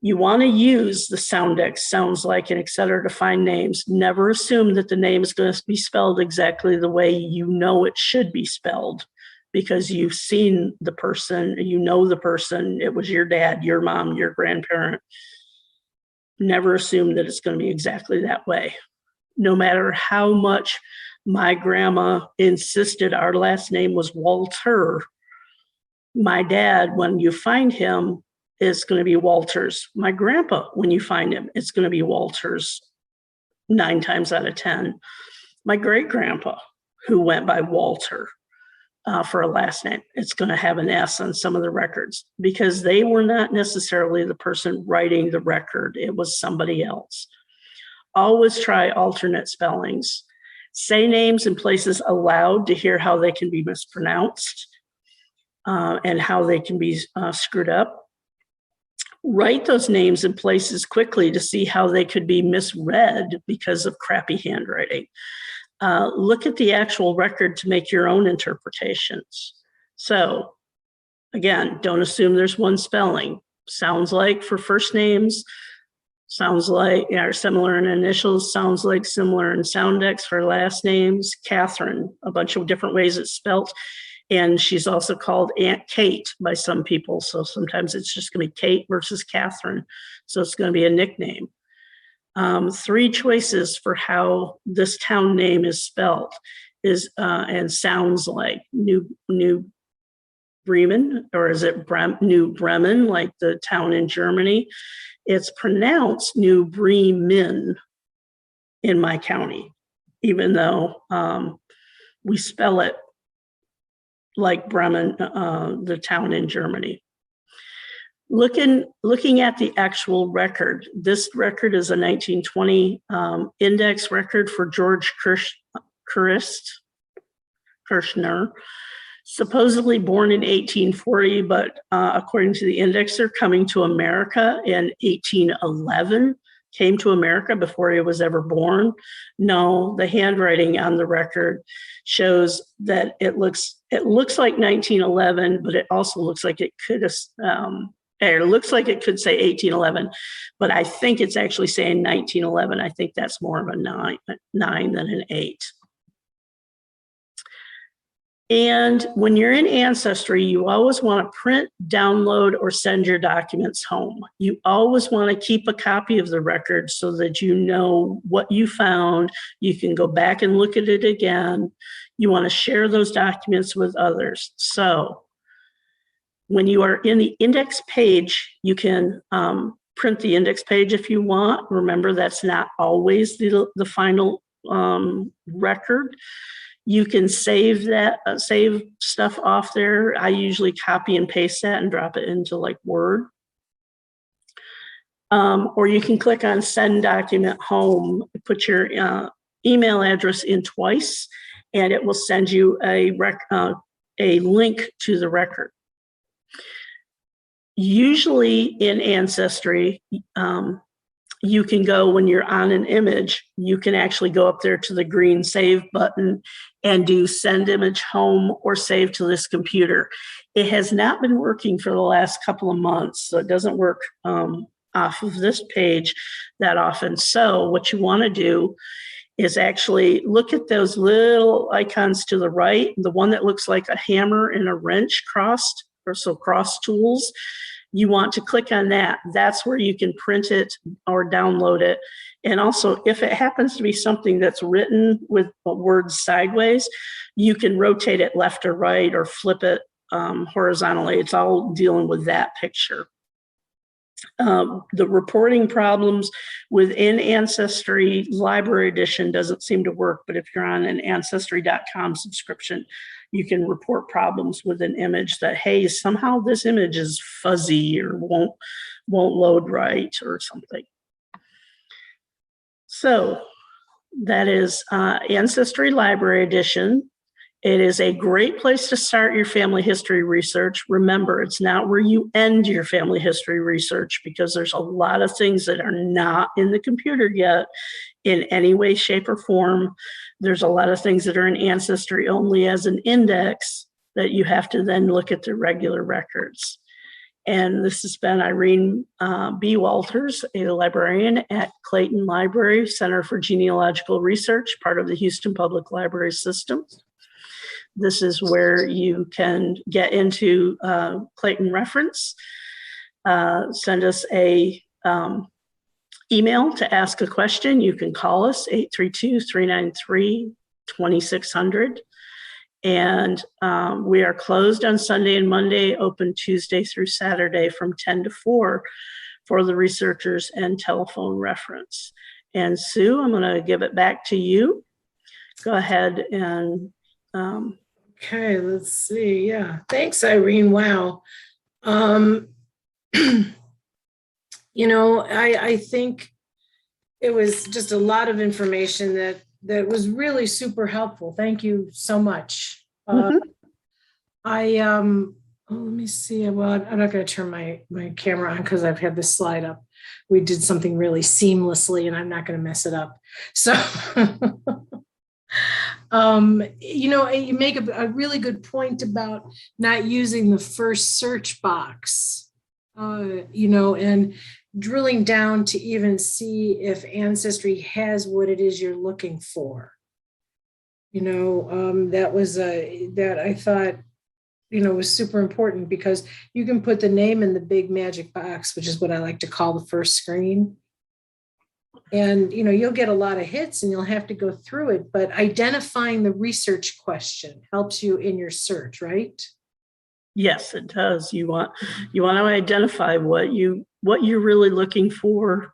You want to use the soundex, sounds like, and et cetera to find names. Never assume that the name is going to be spelled exactly the way you know it should be spelled because you've seen the person, you know the person, it was your dad, your mom, your grandparent. Never assume that it's going to be exactly that way. No matter how much my grandma insisted our last name was Walter, my dad, when you find him, is going to be Walters. My grandpa, when you find him, it's going to be Walters 9 times out of 10. My great-grandpa, who went by Walter for a last name, it's going to have an S on some of the records because they were not necessarily the person writing the record. It was somebody else. Always try alternate spellings. Say names and places aloud to hear how they can be mispronounced and how they can be screwed up. Write those names and places quickly to see how they could be misread because of crappy handwriting. Look at the actual record to make your own interpretations. So again, don't assume there's one spelling. Sounds like for first names, sounds like are similar in initials, sounds like similar in sound X for last names. Catherine, a bunch of different ways it's spelt. And she's also called Aunt Kate by some people. So sometimes it's just going to be Kate versus Catherine. So it's going to be a nickname. 3 choices for how this town name is spelled is and sounds like New Bremen, or is it New Bremen, like the town in Germany? It's pronounced New Bremen in my county, even though we spell it like Bremen, the town in Germany. Looking at the actual record, this record is a 1920 index record for George Kirschner, supposedly born in 1840, but according to the indexer, coming to America in 1811, came to America before he was ever born. No, the handwriting on the record shows that it looks like 1911, but it also looks like it could it looks like it could say 1811, but I think it's actually saying 1911. I think that's more of a 9 than an 8. And when you're in Ancestry, you always want to print, download, or send your documents home. You always want to keep a copy of the record so that you know what you found. You can go back and look at it again. You want to share those documents with others. So when you are in the index page, you can print the index page if you want. Remember, that's not always the final record. You can save that, save stuff off there. I usually copy and paste that and drop it into like Word. Or you can click on Send Document Home, put your email address in twice, and it will send you a link to the record. Usually in Ancestry, you can go, when you're on an image, you can actually go up there to the green Save button and do Send Image Home or Save to this computer. It has not been working for the last couple of months, so it doesn't work off of this page that often. So what you want to do is actually look at those little icons to the right, the one that looks like a hammer and a wrench crossed, or so cross tools. You want to click on that. That's where you can print it or download it. And also, if it happens to be something that's written with words sideways, you can rotate it left or right or flip it horizontally. It's all dealing with that picture. The reporting problems within Ancestry Library Edition doesn't seem to work, but if you're on an Ancestry.com subscription, you can report problems with an image that, hey, somehow this image is fuzzy or won't load right or something. So that is Ancestry Library Edition. It is a great place to start your family history research. Remember, it's not where you end your family history research, because there's a lot of things that are not in the computer yet in any way, shape, or form. There's a lot of things that are in Ancestry only as an index that you have to then look at the regular records. And this has been Irene B. Walters, a librarian at Clayton Library, Center for Genealogical Research, part of the Houston Public Library System. This is where you can get into Clayton Reference. Send us a email to ask a question. You can call us 832-393-2600. And we are closed on Sunday and Monday, open Tuesday through Saturday from 10 to 4 for the researchers and telephone reference. And Sue, I'm going to give it back to you. Go ahead and okay, let's see. Yeah, thanks, Irene. Wow. You know, I think it was just a lot of information that that was really super helpful. Thank you so much. Mhm. Let me see. Well, I'm not going to turn my camera on because I've had this slide up. We did something really seamlessly and I'm not going to mess it up. So, you make a really good point about not using the first search box, and drilling down to even see if Ancestry has what it is you're looking for. That I thought, was super important because you can put the name in the big magic box, which is what I like to call the first screen. And, you'll get a lot of hits and you'll have to go through it, but identifying the research question helps you in your search, right? Yes, it does. You want to identify what you're really looking for,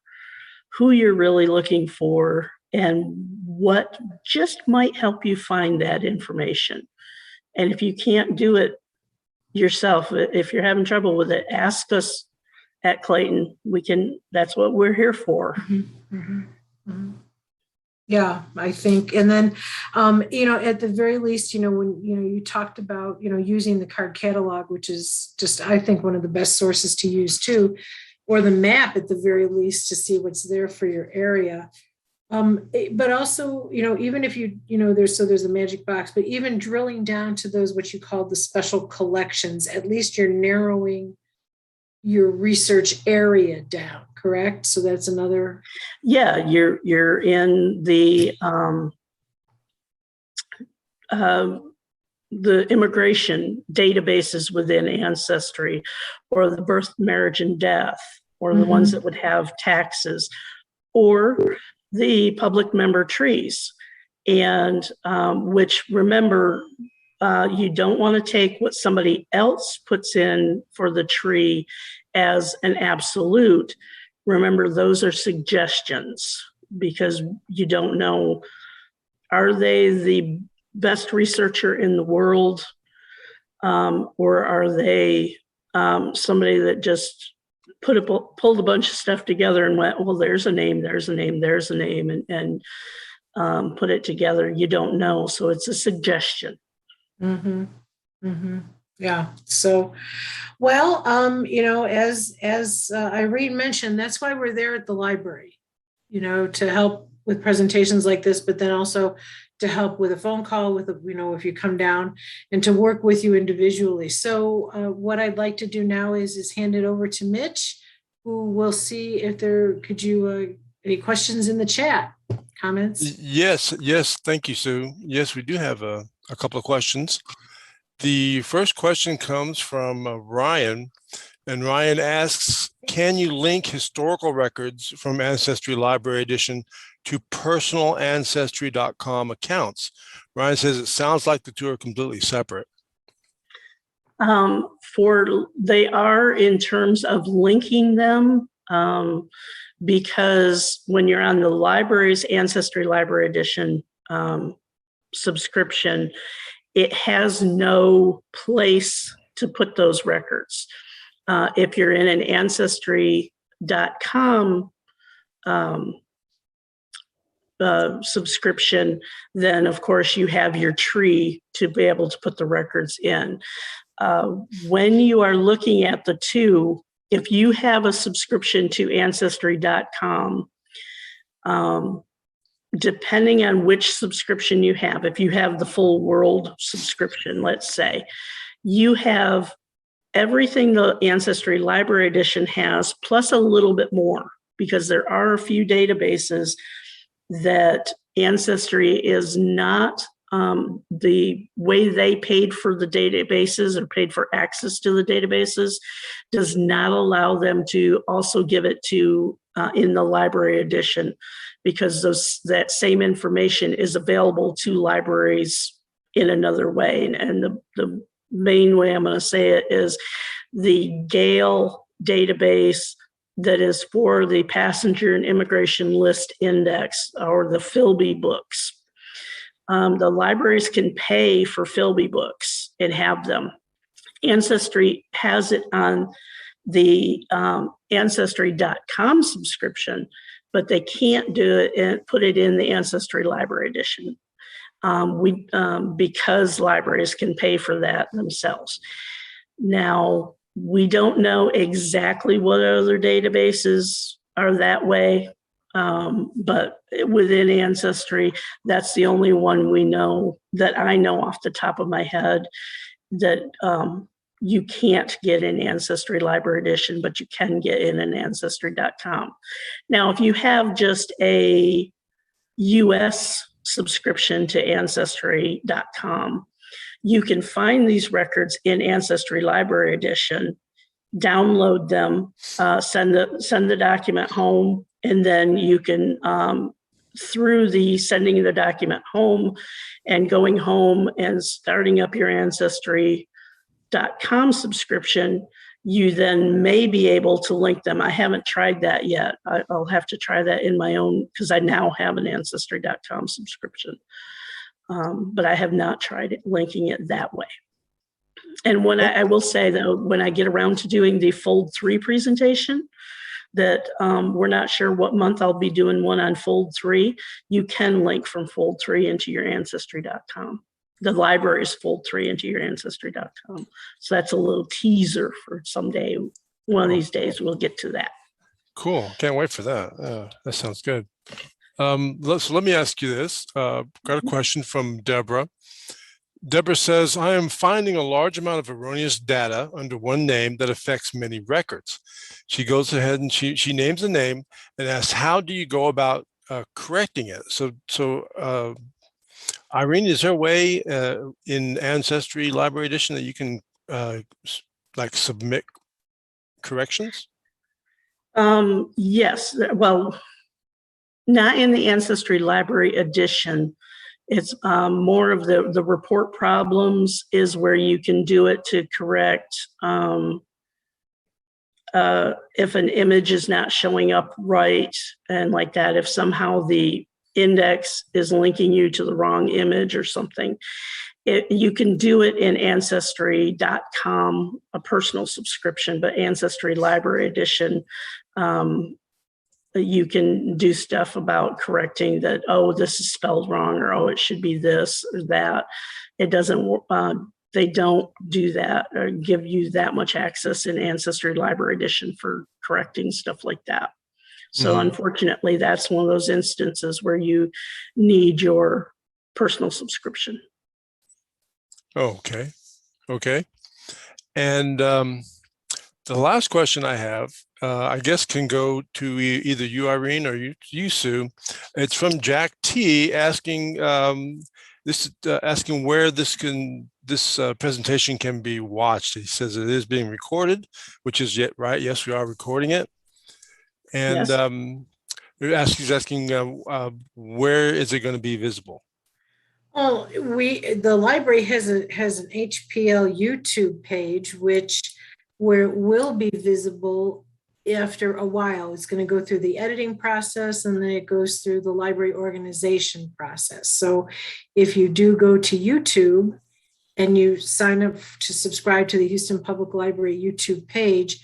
who you're really looking for, and what just might help you find that information. And if you can't do it yourself, if you're having trouble with it, ask us at Clayton. That's what we're here for. Mm-hmm. Mm-hmm. Mm-hmm. Yeah, I think. And then, at the very least, when, you talked about, using the card catalog, which is just, I think, one of the best sources to use too, or the map at the very least to see what's there for your area. But also, even if there's a magic box, but even drilling down to those, what you call the special collections, at least you're narrowing your research area down, correct? So that's another. Yeah, you're in the immigration databases within Ancestry, or the birth, marriage, and death, or the ones that would have taxes, or the public member trees. And which, remember, you don't want to take what somebody else puts in for the tree as an absolute. Remember, those are suggestions because you don't know, are they the best researcher in the world, or are they somebody that just pulled a bunch of stuff together and went, well, there's a name, and put it together. You don't know. So it's a suggestion. Mm-hmm. Mm-hmm. Yeah. So, well, as Irene mentioned, that's why we're there at the library, to help with presentations like this, but then also to help with a phone call with, if you come down, and to work with you individually. So what I'd like to do now is hand it over to Mitch, who will see if any questions in the chat, comments? Yes. Thank you, Sue. Yes, we do have a couple of questions. The first question comes from Ryan, and Ryan asks, can you link historical records from Ancestry Library Edition to personal Ancestry.com accounts? Ryan says it sounds like the two are completely separate. They are in terms of linking them, because when you're on the library's Ancestry Library Edition subscription, it has no place to put those records. If you're in an Ancestry.com subscription, then of course you have your tree to be able to put the records in. When you are looking at the two, if you have a subscription to Ancestry.com, depending on which subscription you have, if you have the full world subscription, let's say, you have everything the Ancestry Library Edition has, plus a little bit more, because there are a few databases that Ancestry is not, the way they paid for the databases or paid for access to the databases does not allow them to also give it to in the library edition, because that same information is available to libraries in another way. And the main way I'm going to say it is the Gale database that is for the Passenger and Immigration List Index, or the Philby books. The libraries can pay for Philby books and have them. Ancestry has it on the Ancestry.com subscription, but they can't do it and put it in the Ancestry Library Edition. Because libraries can pay for that themselves. Now, we don't know exactly what other databases are that way, but within Ancestry, that's the only one we know, that I know off the top of my head, that you can't get in Ancestry Library Edition, but you can get in an Ancestry.com. Now, if you have just a US subscription to Ancestry.com, you can find these records in Ancestry Library Edition, download them, send the document home, and then you can, through the sending the document home and going home and starting up your Ancestry.com subscription, you then may be able to link them. I haven't tried that yet. I'll have to try that in my own, because I now have an Ancestry.com subscription. But I have not tried linking it that way. And when I will say, though, when I get around to doing the Fold 3 presentation, that we're not sure what month I'll be doing one on Fold 3, you can link from Fold 3 into your Ancestry.com. The library's Fold 3 into your Ancestry.com. So that's a little teaser for someday. One of these days, we'll get to that. Cool. Can't wait for that. That sounds good. So let me ask you this. Got a question from Deborah. Deborah says, I am finding a large amount of erroneous data under one name that affects many records. She goes ahead and she names a name and asks, how do you go about correcting it? So Irene, is there a way in Ancestry Library Edition that you can like submit corrections? Yes, well, not in the Ancestry Library Edition. It's more of the report problems is where you can do it to correct if an image is not showing up right and like that, if somehow the index is linking you to the wrong image or something. You can do it in Ancestry.com, a personal subscription, but Ancestry Library Edition, you can do stuff about correcting that, oh, this is spelled wrong, or oh, it should be this or that. It doesn't, they don't do that or give you that much access in Ancestry Library Edition for correcting stuff like that. So unfortunately, that's one of those instances where you need your personal subscription. Okay. And the last question I have, I guess can go to either you, Irene, or you, Sue. It's from Jack T asking asking where this presentation can be watched. He says it is being recorded, which is right. Yes, we are recording it. And yes. He's asking where is it going to be visible? Well, the library has an HPL YouTube page, where it will be visible after a while. It's going to go through the editing process, and then it goes through the library organization process. So if you do go to YouTube and you sign up to subscribe to the Houston Public Library YouTube page,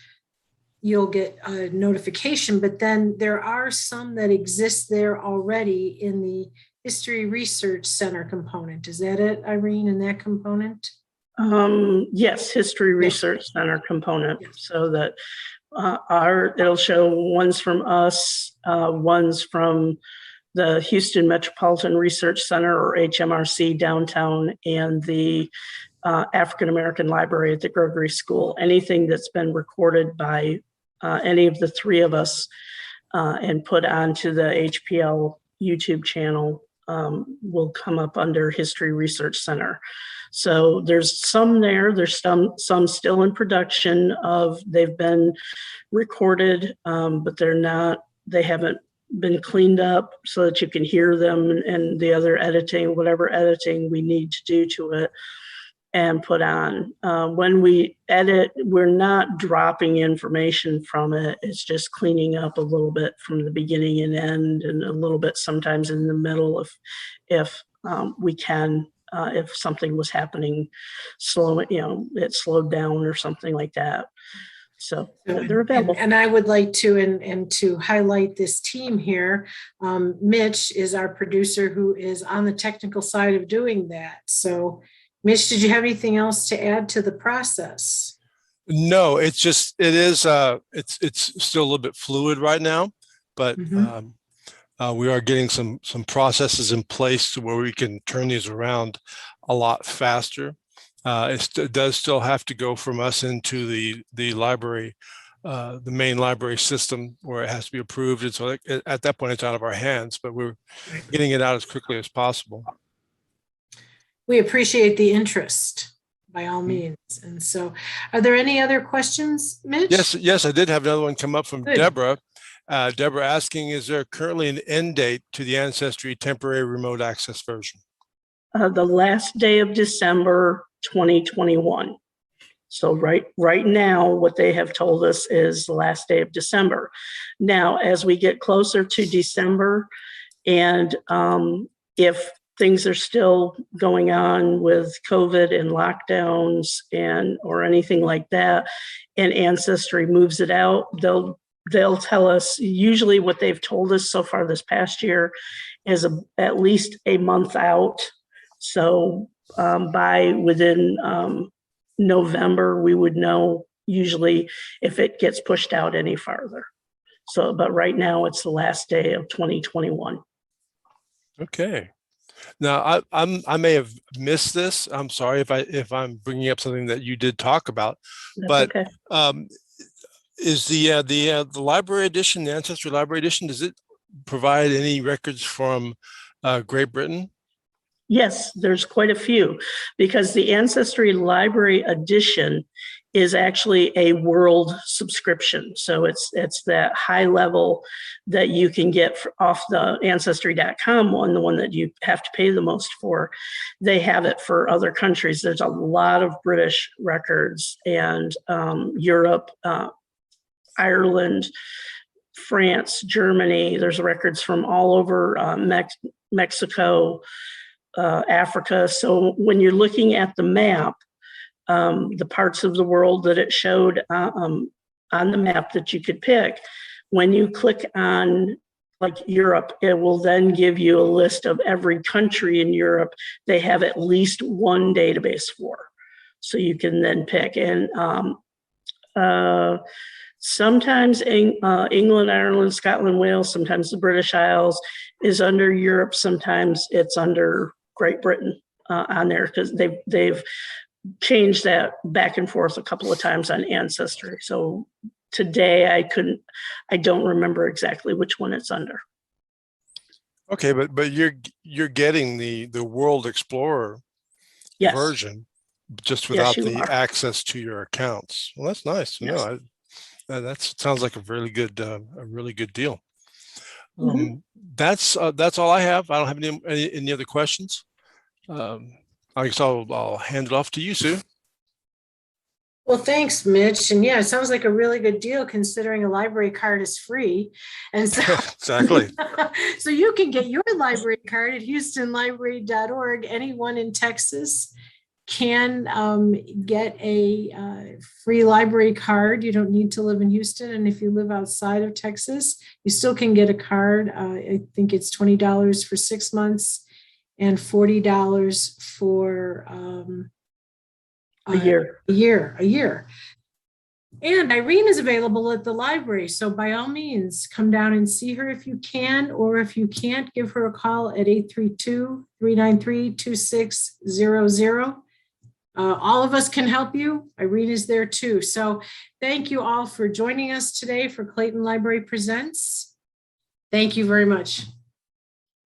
you'll get a notification. But then there are some that exist there already in the History Research Center component. Is that it, Irene, in that component? Yes, History Research Center component. Yes. So that it'll show ones from us, ones from the Houston Metropolitan Research Center, or HMRC downtown, and the African American Library at the Gregory School. Anything that's been recorded by any of the three of us and put onto the HPL YouTube channel will come up under History Research Center. So there's some there. There's some still in production they've been recorded, but they haven't been cleaned up so that you can hear them and the other editing, whatever editing we need to do to it and put on. When we edit, we're not dropping information from it. It's just cleaning up a little bit from the beginning and end, and a little bit sometimes in the middle if we can. If something was happening slow, it slowed down or something like that. So they're available. And I would like to, and to highlight this team here, Mitch is our producer who is on the technical side of doing that. So Mitch, did you have anything else to add to the process? No, it's still a little bit fluid right now, but we are getting some processes in place to where we can turn these around a lot faster. It does still have to go from us into the library, the main library system, where it has to be approved. And so at that point, it's out of our hands, but we're getting it out as quickly as possible. We appreciate the interest by all means. And so are there any other questions, Mitch? Yes, I did have another one come up from Good. Deborah. Deborah asking, is there currently an end date to the Ancestry temporary remote access version? The last day of December 2021. So right now, what they have told us is the last day of December. Now, as we get closer to December, and if things are still going on with COVID and lockdowns or anything like that, and Ancestry moves it out, they'll tell us. Usually what they've told us so far this past year is at least a month out. So within November, we would know usually if it gets pushed out any farther. So, but right now it's the last day of 2021. Okay. Now I may have missed this. I'm sorry if I'm bringing up something that you did talk about. That's but okay. Is the library edition, the Ancestry Library Edition, does it provide any records from Great Britain? Yes, there's quite a few, because the Ancestry Library Edition is actually a world subscription. So it's that high level that you can get off the Ancestry.com one, the one that you have to pay the most for. They have it for other countries. There's a lot of British records, and Europe, Ireland, France, Germany. There's records from all over Mexico, Africa. So when you're looking at the map, the parts of the world that it showed on the map that you could pick, when you click on like Europe, it will then give you a list of every country in Europe they have at least one database for. So you can then pick. And sometimes England, Ireland, Scotland, Wales, sometimes the British Isles is under Europe. Sometimes it's under Great Britain on there, because they've changed that back and forth a couple of times on Ancestry. So today I don't remember exactly which one it's under. Okay, but you're getting the World Explorer version, just without the access to your accounts. Well, that's nice. No, that sounds like a really good deal. That's all I have. I don't have any other questions. I guess I'll hand it off to you, Sue. Well, thanks, Mitch. And yeah, it sounds like a really good deal considering a library card is free. And so exactly. So you can get your library card at houstonlibrary.org. Anyone in Texas can get a free library card. You don't need to live in Houston. And if you live outside of Texas, you still can get a card. I think it's $20 for 6 months and $40 for a year. And Irene is available at the library. So by all means, come down and see her if you can, or if you can't, give her a call at 832-393-2600. All of us can help you. Irene is there too. So thank you all for joining us today for Clayton Library Presents. Thank you very much.